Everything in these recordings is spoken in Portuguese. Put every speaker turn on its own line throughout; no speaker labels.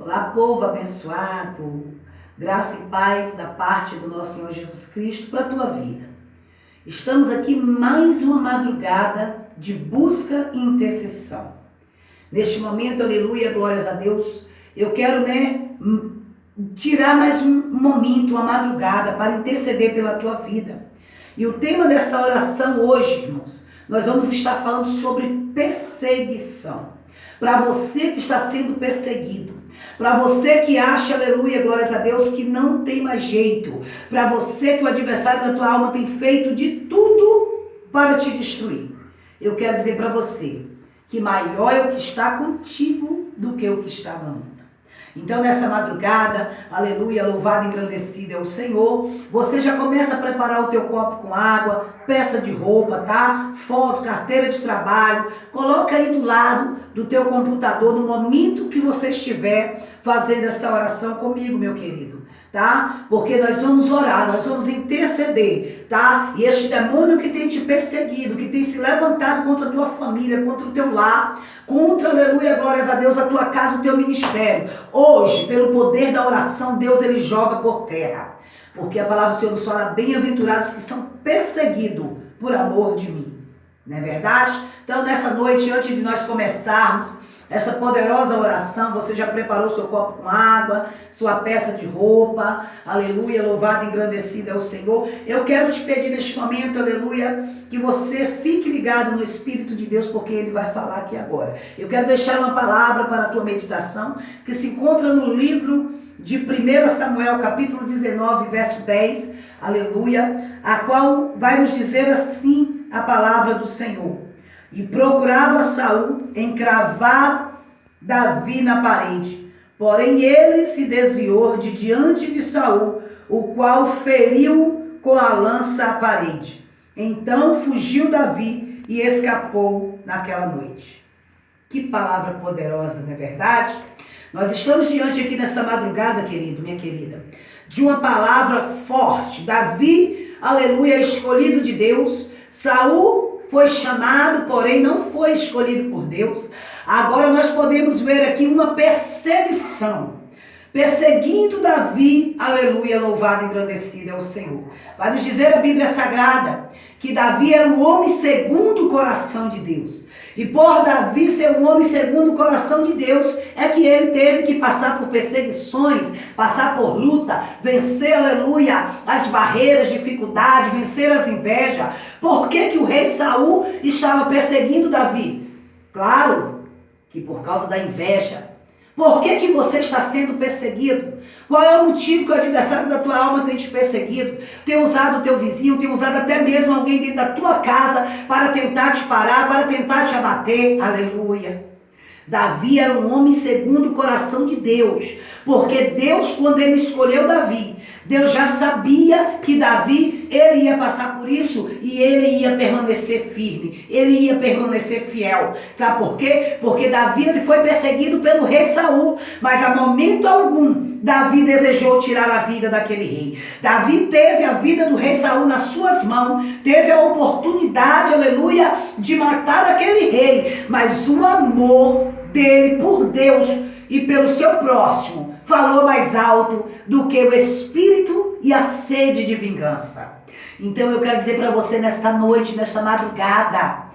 Olá, povo abençoado, graça e paz da parte do nosso Senhor Jesus Cristo para a tua vida. Estamos aqui mais uma madrugada de busca e intercessão. Neste momento, aleluia, glórias a Deus, eu quero, tirar mais um momento, uma madrugada para interceder pela tua vida. E o tema desta oração hoje, irmãos, nós vamos estar falando sobre perseguição. Para você que está sendo perseguido, para você que acha, aleluia, glórias a Deus, que não tem mais jeito, para você que o adversário da tua alma tem feito de tudo para te destruir, eu quero dizer para você que maior é o que está contigo do que o que está no mundo. Então, nessa madrugada, aleluia, louvado e engrandecido é o Senhor, você já começa a preparar o teu copo com água, peça de roupa, tá? Foto, carteira de trabalho, coloca aí do lado do teu computador no momento que você estiver fazendo esta oração comigo, meu querido, tá? Porque nós vamos orar, nós vamos interceder, tá? E este demônio que tem te perseguido, que tem se levantado contra a tua família, contra o teu lar, contra, aleluia, glórias a Deus, a tua casa, o teu ministério, hoje, pelo poder da oração, Deus ele joga por terra. Porque a palavra do Senhor nos fala, bem-aventurados que são perseguidos por amor de mim. Não é verdade? Então, nessa noite, antes de nós começarmos essa poderosa oração, você já preparou seu copo com água, sua peça de roupa, aleluia, louvado e engrandecido é o Senhor. Eu quero te pedir neste momento, aleluia, que você fique ligado no Espírito de Deus, porque Ele vai falar aqui agora. Eu quero deixar uma palavra para a tua meditação, que se encontra no livro de 1 Samuel, capítulo 19, verso 10, aleluia, a qual vai nos dizer assim a palavra do Senhor. E procurava Saul encravar Davi na parede, porém ele se desviou de diante de Saul, o qual feriu com a lança a parede. Então fugiu Davi e escapou naquela noite. Que palavra poderosa, não é verdade? Nós estamos diante aqui nesta madrugada, querido, minha querida, de uma palavra forte. Davi, aleluia, escolhido de Deus. Saul foi chamado, porém não foi escolhido por Deus. Agora nós podemos ver aqui uma perseguição. Perseguindo Davi, aleluia, louvado e engrandecido é o Senhor. Vai nos dizer a Bíblia Sagrada que Davi era um homem segundo o coração de Deus. E por Davi ser um homem segundo o coração de Deus, é que ele teve que passar por perseguições, passar por luta, vencer, aleluia, as barreiras, dificuldades, vencer as invejas. Por que o rei Saul estava perseguindo Davi? Claro que por causa da inveja. Por que você está sendo perseguido? Qual é o motivo que o adversário da tua alma tem te perseguido? Tem usado o teu vizinho, tem usado até mesmo alguém dentro da tua casa para tentar te parar, para tentar te abater. Aleluia. Davi era um homem segundo o coração de Deus. Porque Deus, quando ele escolheu Davi, Deus já sabia que Davi, ele ia passar por isso e ele ia permanecer firme, ele ia permanecer fiel. Sabe por quê? Porque Davi ele foi perseguido pelo rei Saul, mas a momento algum Davi desejou tirar a vida daquele rei. Davi teve a vida do rei Saul nas suas mãos, teve a oportunidade, aleluia, de matar aquele rei, mas o amor dele por Deus e pelo seu próximo falou mais alto do que o espírito e a sede de vingança. Então eu quero dizer para você nesta noite, nesta madrugada,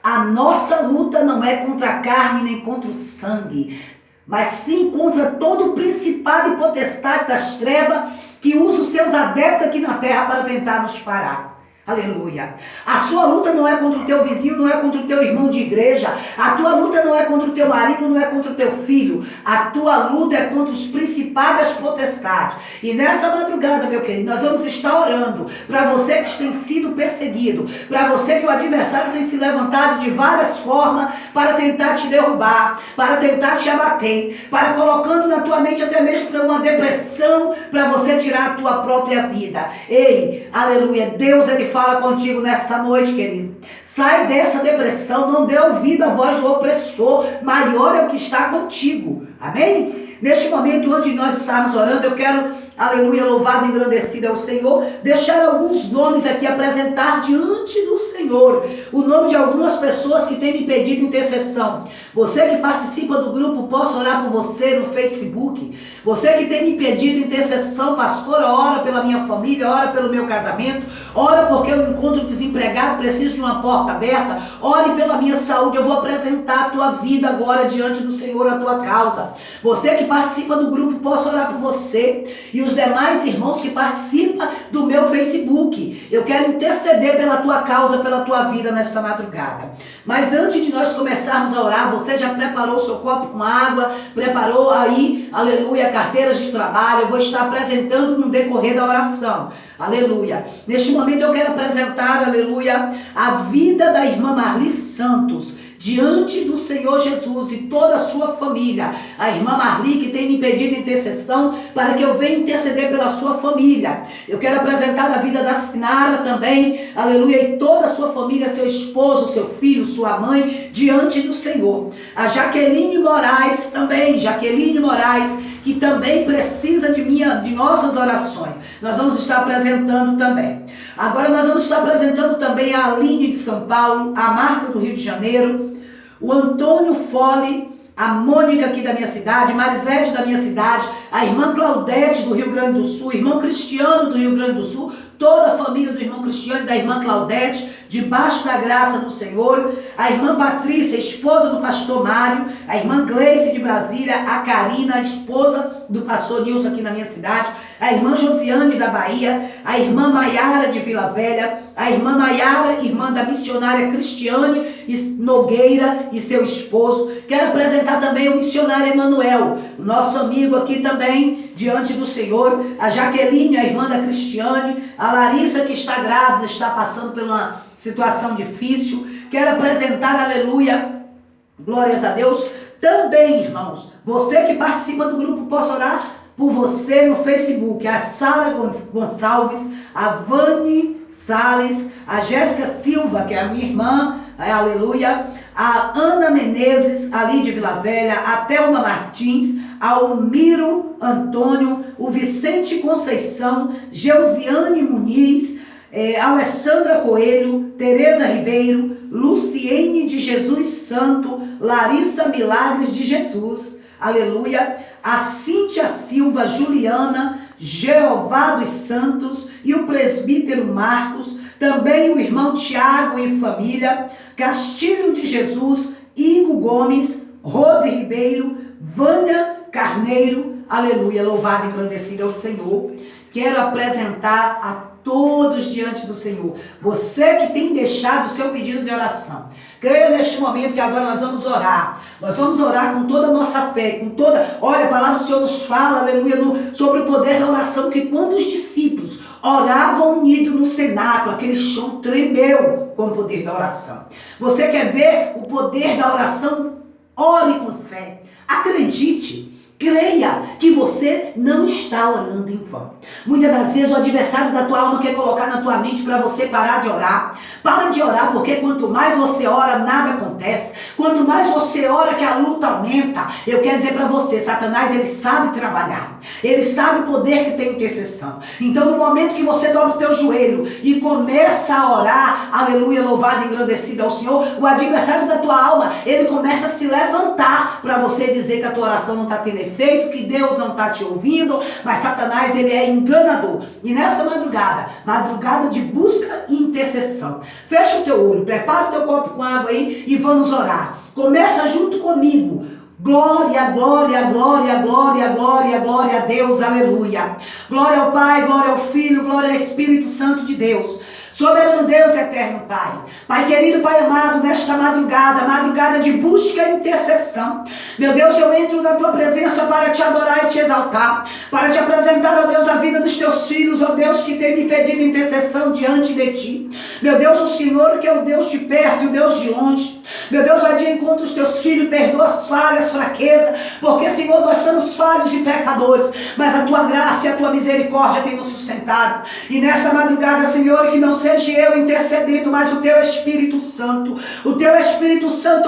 a nossa luta não é contra a carne nem contra o sangue, mas sim contra todo o principado e potestade das trevas que usa os seus adeptos aqui na terra para tentar nos parar. Aleluia. A sua luta não é contra o teu vizinho, não é contra o teu irmão de igreja. A tua luta não é contra o teu marido, não é contra o teu filho. A tua luta é contra os principados das potestades. E nessa madrugada, meu querido, nós vamos estar orando para você que tem sido perseguido, para você que o adversário tem se levantado de várias formas para tentar te derrubar, para tentar te abater, para colocando na tua mente até mesmo para uma depressão, para você tirar a tua própria vida. Ei, aleluia, Deus ele fala contigo nesta noite, querido. Sai dessa depressão, não dê ouvido à voz do opressor, maior é o que está contigo. Amém? Neste momento, onde nós estamos orando, eu quero aleluia, louvado e engrandecido é o Senhor, deixar alguns nomes aqui apresentar diante do Senhor, o nome de algumas pessoas que têm me pedido intercessão. Você que participa do grupo, posso orar por você no Facebook. Você que tem me pedido intercessão, pastor, ora pela minha família, ora pelo meu casamento, ora porque eu encontro desempregado, preciso de uma porta aberta, ore pela minha saúde. Eu vou apresentar a tua vida agora diante do Senhor, a tua causa. Você que participa do grupo, posso orar por você e os demais irmãos que participam do meu Facebook. Eu quero interceder pela tua causa, pela tua vida nesta madrugada. Mas antes de nós começarmos a orar, você já preparou o seu copo com água, preparou aí, aleluia, carteiras de trabalho. Eu vou estar apresentando no decorrer da oração, aleluia. Neste momento eu quero apresentar, aleluia, a vida da irmã Marli Santos diante do Senhor Jesus e toda a sua família. A irmã Marli que tem me pedido intercessão para que eu venha interceder pela sua família. Eu quero apresentar a vida da Sinara também, aleluia, e toda a sua família, seu esposo, seu filho, sua mãe, diante do Senhor. A Jaqueline Moraes também, Jaqueline Moraes, que também precisa de nossas orações. Nós vamos estar apresentando também. Agora nós vamos estar apresentando também a Aline de São Paulo, a Marta do Rio de Janeiro, o Antônio Fole, a Mônica aqui da minha cidade, Marisete da minha cidade, a irmã Claudete do Rio Grande do Sul, irmão Cristiano do Rio Grande do Sul, toda a família do irmão Cristiano e da irmã Claudete, debaixo da graça do Senhor, a irmã Patrícia, esposa do pastor Mário, a irmã Gleice de Brasília, a Karina, a esposa do pastor Nilson aqui na minha cidade, a irmã Josiane da Bahia, a irmã Maiara de Vila Velha, a irmã Maiara, irmã da missionária Cristiane Nogueira e seu esposo. Quero apresentar também o missionário Emanuel, nosso amigo aqui também, diante do Senhor, a Jaqueline, a irmã da Cristiane, a Larissa que está grávida, está passando por uma situação difícil. Quero apresentar, aleluia, glórias a Deus, também, irmãos, você que participa do grupo, posso orar por você no Facebook, a Sara Gonçalves, a Vani Salles, a Jéssica Silva, que é a minha irmã, aleluia, a Ana Menezes, ali de Vila Velha, a Thelma Martins, Almiro Antônio, o Vicente Conceição, Geusiane Muniz, Alessandra Coelho, Tereza Ribeiro, Luciene de Jesus Santo, Larissa Milagres de Jesus, aleluia, a Cíntia Silva, Juliana, Jeová dos Santos e o presbítero Marcos, também o irmão Tiago e família, Castilho de Jesus, Igor Gomes, Rose Ribeiro, Vânia Carneiro, aleluia, louvado e engrandecido é o Senhor. Quero apresentar a todos diante do Senhor. Você que tem deixado o seu pedido de oração. Creia neste momento que agora nós vamos orar. Nós vamos orar com toda a nossa fé, com toda... Olha, a palavra do Senhor nos fala, aleluia, sobre o poder da oração, que quando os discípulos oravam unidos no cenáculo, aquele chão tremeu com o poder da oração. Você quer ver o poder da oração? Ore com fé. Acredite. Creia que você não está orando em vão. Muitas das vezes o adversário da tua alma quer colocar na tua mente para você parar de orar. Para de orar, porque quanto mais você ora, nada acontece. Quanto mais você ora, que a luta aumenta. Eu quero dizer para você, Satanás, ele sabe trabalhar. Ele sabe o poder que tem intercessão. Então, no momento que você dobra o teu joelho e começa a orar, aleluia, louvado e engrandecido ao Senhor, o adversário da tua alma, ele começa a se levantar para você dizer que a tua oração não está tendo efeito, que Deus não está te ouvindo, mas Satanás, ele é enganador. E nesta madrugada, madrugada de busca e intercessão, fecha o teu olho, prepara o teu copo com água aí e vamos orar. Começa junto comigo. Glória, glória, glória, glória, glória, glória a Deus, aleluia. Glória ao Pai, glória ao Filho, glória ao Espírito Santo de Deus. Soberano Deus, eterno Pai. Pai querido, Pai amado, nesta madrugada, madrugada de busca e intercessão. Meu Deus, eu entro na tua presença para te adorar e te exaltar, para te apresentar, ó Deus, a vida dos teus filhos, ó Deus, que tem me pedido intercessão diante de ti. Meu Deus, o Senhor que é o Deus de perto e o Deus de longe. Meu Deus, vai de encontro os teus filhos, perdoa as falhas, fraquezas, porque, Senhor, nós somos falhos e pecadores, mas a tua graça e a tua misericórdia tem nos sustentado. E nessa madrugada, Senhor, que não seja eu intercedendo, mas o teu Espírito Santo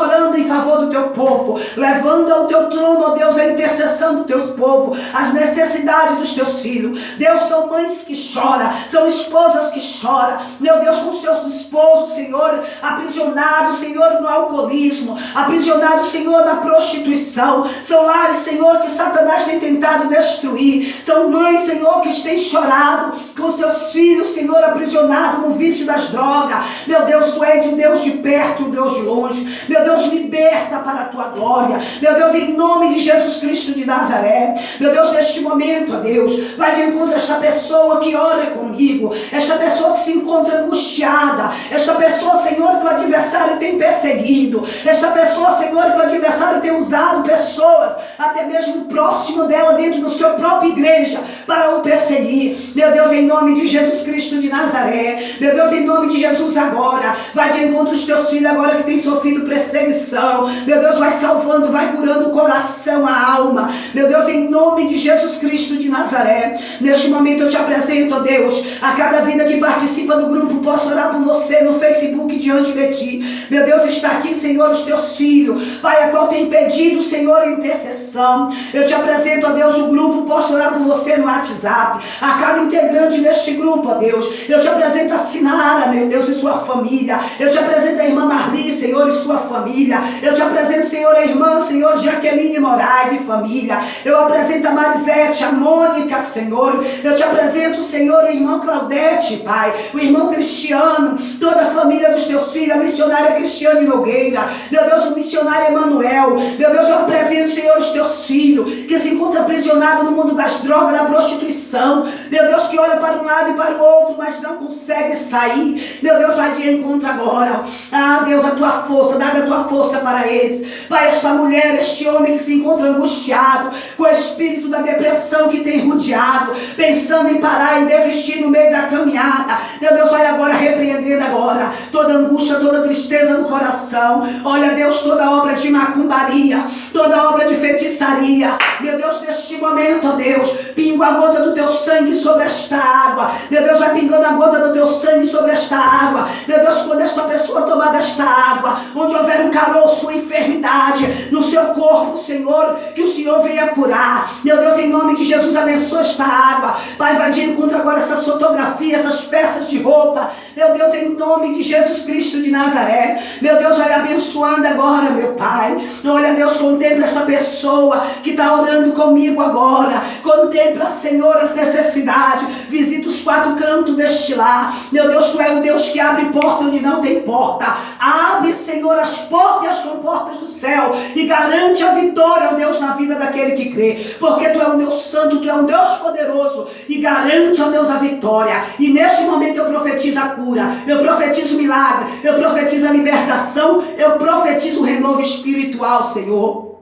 orando em favor do teu povo, levando ao teu trono, ó Deus, a intercessão petição do teu povo, as necessidades dos teus filhos. Deus, são mães que choram, são esposas que choram, meu Deus, com seus esposos, Senhor, aprisionados, Senhor, no alcoolismo, aprisionados, Senhor, na prostituição. São lares, Senhor, que Satanás tem tentado destruir. São mães, Senhor, que têm chorado com seus filhos, Senhor, aprisionados no vício das drogas. Meu Deus, tu és o Deus de perto, o Deus de longe. Meu Deus, liberta para a tua glória. Meu Deus, em nome de Jesus Cristo de Nazaré. Meu Deus, neste momento, ó Deus, vai de encontro a esta pessoa que ora comigo, esta pessoa que se encontra angustiada, esta pessoa, Senhor, que o adversário tem perseguido, esta pessoa, Senhor, que o adversário tem usado pessoas, até mesmo próximo dela, dentro da sua própria igreja, para o perseguir. Meu Deus, em nome de Jesus Cristo de Nazaré, meu Deus, em nome de Jesus agora, vai de encontro aos teus filhos agora que têm sofrido perseguição. Meu Deus, vai salvando, vai curando o coração, a alma. Meu Deus, em nome de Jesus Cristo de Nazaré, neste momento eu te apresento, ó Deus, a cada vida que participa do grupo. Posso orar por você no Facebook diante de ti. Meu Deus, está aqui, Senhor, os teus filhos, Pai, a qual tem pedido, Senhor, intercessão. Eu te apresento, ó Deus, o grupo. Posso orar por você no WhatsApp, a cada integrante deste grupo, ó Deus. Eu te apresento a Sinara, meu Deus, e sua família. Eu te apresento a irmã Marli, Senhor, e sua família. Eu te apresento, Senhor, a irmã, Senhor, Jaqueline Moraes e família. Eu apresento a Marisete, a Mônica, Senhor. Eu te apresento, Senhor, o irmão Claudete, Pai, o irmão Cristiano, toda a família dos teus filhos, a missionária Cristiane Nogueira, meu Deus, o missionário Emanuel. Meu Deus, eu apresento, Senhor, os teus filhos que se encontram aprisionados no mundo das drogas, da prostituição. Meu Deus, que olha para um lado e para o outro, mas não consegue sair. Meu Deus, vai de encontro agora. Ah, Deus, a tua força, dá a tua força para eles. Pai, esta mulher, este homem que se encontra angustiado, com o espírito da depressão que tem rodeado, pensando em parar, em desistir no meio da caminhada. Meu Deus, vai agora repreendendo agora toda angústia, toda tristeza no coração. Olha, Deus, toda obra de macumbaria, toda obra de feitiçaria. Meu Deus, neste momento, ó Deus, pinga a gota do teu sangue sobre esta água. Meu Deus, vai pingando a gota do teu sangue sobre esta água. Meu Deus, quando esta pessoa tomar desta água, onde houver um caroço, uma enfermidade no seu corpo, Senhor, que o Senhor venha curar. Meu Deus, em nome de Jesus, abençoa esta água. Pai, vai de encontro agora essas fotografias, essas peças de roupa. Meu Deus, em nome de Jesus Cristo de Nazaré. Meu Deus, vai abençoando agora, meu Pai. Olha, Deus, contempla esta pessoa que está orando comigo agora. Contempla, Senhor, as necessidades. Visita os quatro cantos deste lar. Meu Deus, tu é o Deus que abre porta onde não tem porta. Abre, Senhor, as portas e as comportas do céu e garante a vitória, ó Deus, na vida daquele que crê. Porque tu é um Deus santo, tu é um Deus poderoso e garante, ó Deus, a vitória. E neste momento eu profetizo a cura, eu profetizo o milagre, eu profetizo a libertação, eu profetizo o renovo espiritual, Senhor.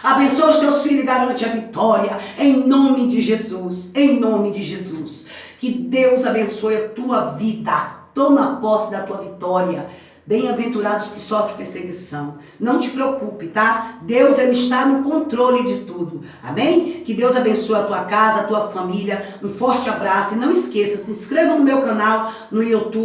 Abençoa os teus filhos e garante a vitória, em nome de Jesus, em nome de Jesus. Que Deus abençoe a tua vida, toma posse da tua vitória. Bem-aventurados que sofrem perseguição. Não te preocupe, tá? Deus, Ele está no controle de tudo. Amém? Que Deus abençoe a tua casa, a tua família. Um forte abraço. E não esqueça, se inscreva no meu canal no YouTube.